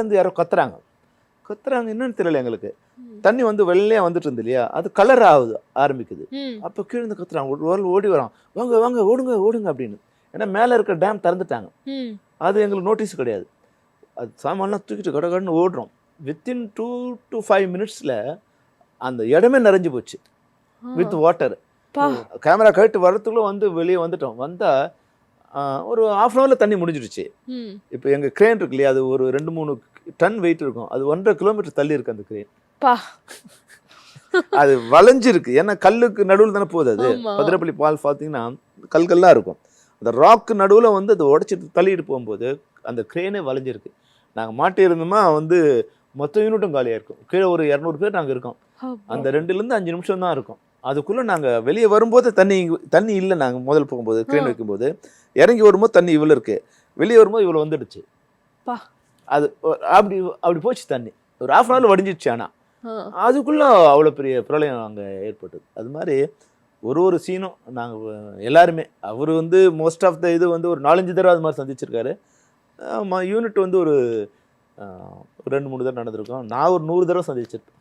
வந்து யாரோ கத்துறாங்க என்னன்னு தெரியல எங்களுக்கு. தண்ணி வந்து வெள்ளையா வந்துட்டு இருந்து இல்லையா, அது கலர் ஆகுது ஆரம்பிக்குது. அப்போ கீழே இருந்து கத்துறாங்க, ஒரு ஆள் ஓடி வரான், வாங்க வாங்க ஓடுங்க ஓடுங்க அப்படின்னு. ஏன்னா மேலே இருக்கிற டேம் திறந்துட்டாங்க. அது எங்களுக்கு நோட்டீஸ் கிடையாது. அது சாமான்லாம் தூக்கிட்டு கடகடன்னு ஓடுறோம். வித்தின் 2 to 5 மினிட்ஸில் அந்த இடமே நிறைஞ்சு போச்சு வித் வாட்டர். கேமரா கழிட்டு வரத்துக்குள்ள வந்து வெளியே வந்துட்டோம். வந்தால் ஒரு ½ hourல தண்ணி முடிஞ்சிடுச்சு. இப்போ எங்கள் க்ரேன் இருக்கு இல்லையா, அது ஒரு 2-3 டன் வெயிட் இருக்கும். அது 1.5 கிலோமீட்டர் தள்ளி இருக்கு அந்த க்ரேன். அது வளைஞ்சிருக்கு, ஏன்னா கல்லுக்கு நடுவில் தானே போகுது. அது பதிரப்பள்ளி ஃபால்ஸ் பார்த்தீங்கன்னா கல்கள்லாம் இருக்கும். அந்த ராக்கு நடுவில் வந்து அதை உடச்சிட்டு தள்ளிட்டு போகும்போது அந்த க்ரேனே வளைஞ்சிருக்கு. நாங்கள் மாட்டியிருந்தோமா வந்து மொத்த யூனிட்டும் காலியாக இருக்கும். கீழே ஒரு 200 பேர் நாங்கள் இருக்கோம். அந்த 2லேருந்து 5 நிமிஷம் தான் இருக்கும். அதுக்குள்ளே நாங்கள் வெளியே வரும்போது தண்ணி இல்லை. நாங்கள் முதல் போகும்போது க்ரேன் வைக்கும்போது இறங்கி வரும்போது தண்ணி இவ்வளோ இருக்குது, வெளியே வரும்போது இவ்வளோ வந்துடுச்சு. அது அப்படி போச்சு தண்ணி. ஒரு ½ hour வடிஞ்சிடுச்சு. ஆனால் அதுக்குள்ளே அவ்வளோ பெரிய பிரளயம் அங்கே ஏற்பட்டது. அது மாதிரி ஒரு சீனும் நாங்கள் எல்லாருமே, அவர் வந்து மோஸ்ட் ஆஃப் த இது வந்து ஒரு 4-5 தடவை அது மாதிரி சந்திச்சிருக்காரு. யூனிட் வந்து ஒரு 2-3 தடவை நடந்திருக்கோம். நான் ஒரு 100 தடவை சந்திச்சிருப்பேன்.